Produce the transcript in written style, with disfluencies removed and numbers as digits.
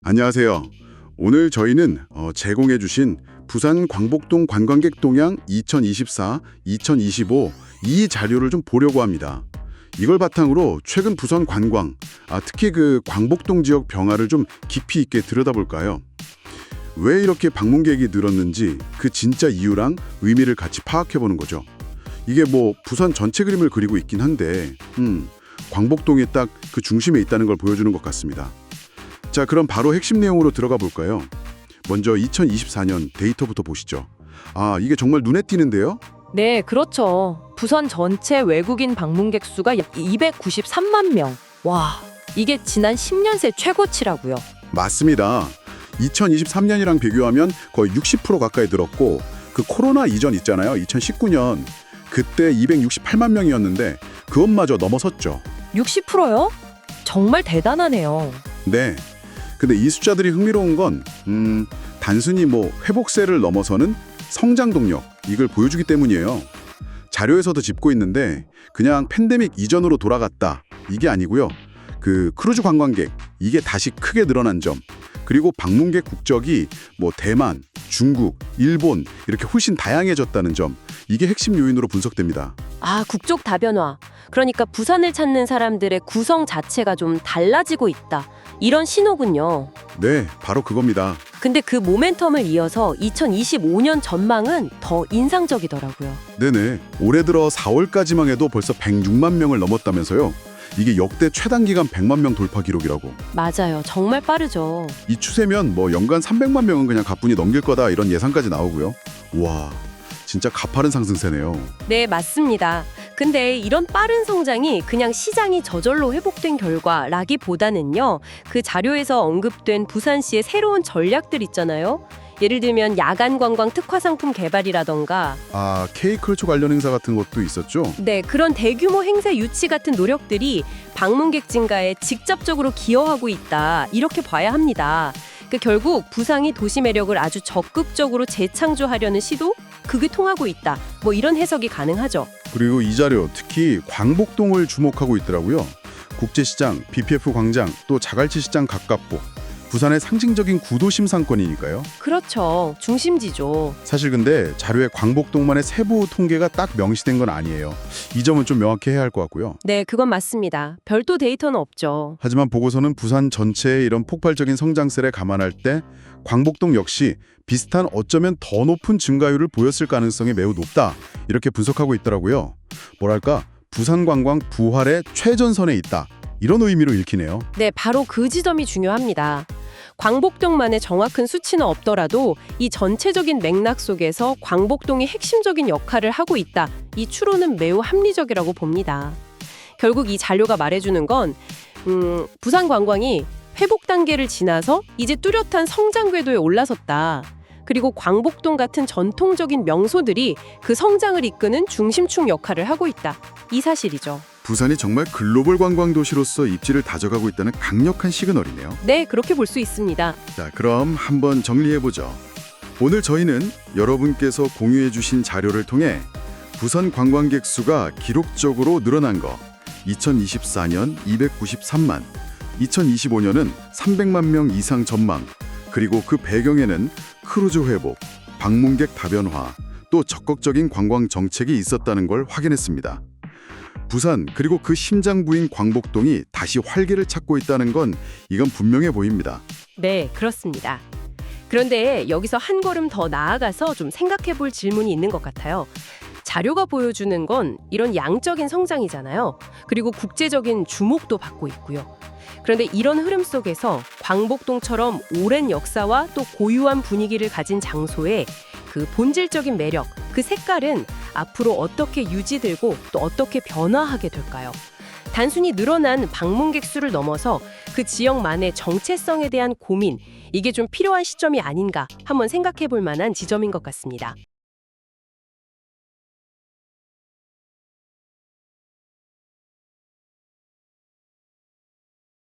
안녕하세요. 오늘 저희는 제공해주신 부산 광복동 관광객 동향 2024-2025 이 자료를 좀 보려고 합니다. 이걸 바탕으로 최근 부산 관광, 특히 그 광복동 지역 변화를 좀 깊이 있게 들여다볼까요? 왜 이렇게 방문객이 늘었는지 그 진짜 이유랑 의미를 같이 파악해보는 거죠. 이게 뭐 부산 전체 그림을 그리고 있긴 한데 광복동이 딱 그 중심에 있다는 걸 보여주는 것 같습니다. 자, 그럼 바로 핵심 내용으로 들어가 볼까요? 먼저 2024년 데이터부터 보시죠. 이게 정말 눈에 띄는데요? 네, 그렇죠. 부산 전체 외국인 방문객 수가 약 293만 명. 와, 이게 지난 10년 새 최고치라고요. 맞습니다. 2023년이랑 비교하면 거의 60% 가까이 늘었고 그 코로나 이전 있잖아요. 2019년. 그때 268만 명이었는데 그것마저 넘어섰죠. 60%요? 정말 대단하네요. 네. 근데 이 숫자들이 흥미로운 건 단순히 뭐 회복세를 넘어서는 성장 동력, 이걸 보여주기 때문이에요. 자료에서도 짚고 있는데 그냥 팬데믹 이전으로 돌아갔다, 이게 아니고요. 그 크루즈 관광객, 이게 다시 크게 늘어난 점, 그리고 방문객 국적이 뭐 대만, 중국, 일본 이렇게 훨씬 다양해졌다는 점, 이게 핵심 요인으로 분석됩니다. 국적 다변화. 그러니까 부산을 찾는 사람들의 구성 자체가 좀 달라지고 있다. 이런 신호군요. 네, 바로 그겁니다. 근데 그 모멘텀을 이어서 2025년 전망은 더 인상적이더라고요. 네네. 올해 들어 4월까지만 해도 벌써 106만 명을 넘었다면서요. 이게 역대 최단 기간 100만 명 돌파 기록이라고. 맞아요. 정말 빠르죠. 이 추세면 뭐 연간 300만 명은 그냥 가뿐히 넘길 거다, 이런 예상까지 나오고요. 와, 진짜 가파른 상승세네요. 네, 맞습니다. 근데 이런 빠른 성장이 그냥 시장이 저절로 회복된 결과라기보다는요, 그 자료에서 언급된 부산시의 새로운 전략들 있잖아요. 예를 들면 야간 관광 특화 상품 개발이라던가 K컬처 관련 행사 같은 것도 있었죠? 네, 그런 대규모 행사 유치 같은 노력들이 방문객 증가에 직접적으로 기여하고 있다, 이렇게 봐야 합니다. 결국 부산이 도시 매력을 아주 적극적으로 재창조하려는 시도? 그게 통하고 있다. 뭐 이런 해석이 가능하죠. 그리고 이 자료 특히 광복동을 주목하고 있더라고요. 국제시장, BPF 광장, 또 자갈치 시장 가깝고 부산의 상징적인 구도심 상권이니까요. 그렇죠. 중심지죠. 사실 근데 자료에 광복동만의 세부 통계가 딱 명시된 건 아니에요. 이 점은 좀 명확히 해야 할 것 같고요. 네, 그건 맞습니다. 별도 데이터는 없죠. 하지만 보고서는 부산 전체의 이런 폭발적인 성장세를 감안할 때 광복동 역시 비슷한 어쩌면 더 높은 증가율을 보였을 가능성이 매우 높다, 이렇게 분석하고 있더라고요. 뭐랄까, 부산 관광 부활의 최전선에 있다, 이런 의미로 읽히네요. 네, 바로 그 지점이 중요합니다. 광복동만의 정확한 수치는 없더라도 이 전체적인 맥락 속에서 광복동이 핵심적인 역할을 하고 있다, 이 추론은 매우 합리적이라고 봅니다. 결국 이 자료가 말해주는 건 부산 관광이 회복 단계를 지나서 이제 뚜렷한 성장 궤도에 올라섰다. 그리고 광복동 같은 전통적인 명소들이 그 성장을 이끄는 중심축 역할을 하고 있다, 이 사실이죠. 부산이 정말 글로벌 관광 도시로서 입지를 다져가고 있다는 강력한 시그널이네요. 네, 그렇게 볼 수 있습니다. 자, 그럼 한번 정리해보죠. 오늘 저희는 여러분께서 공유해주신 자료를 통해 부산 관광객 수가 기록적으로 늘어난 거, 2024년 293만, 2025년은 300만 명 이상 전망, 그리고 그 배경에는 크루즈 회복, 방문객 다변화, 또 적극적인 관광 정책이 있었다는 걸 확인했습니다. 부산, 그리고 그 심장부인 광복동이 다시 활기를 찾고 있다는 건 이건 분명해 보입니다. 네, 그렇습니다. 그런데 여기서 한 걸음 더 나아가서 좀 생각해 볼 질문이 있는 것 같아요. 자료가 보여주는 건 이런 양적인 성장이잖아요. 그리고 국제적인 주목도 받고 있고요. 그런데 이런 흐름 속에서 광복동처럼 오랜 역사와 또 고유한 분위기를 가진 장소의 그 본질적인 매력, 그 색깔은 앞으로 어떻게 유지되고 또 어떻게 변화하게 될까요? 단순히 늘어난 방문객 수를 넘어서 그 지역만의 정체성에 대한 고민, 이게 좀 필요한 시점이 아닌가 한번 생각해 볼 만한 지점인 것 같습니다.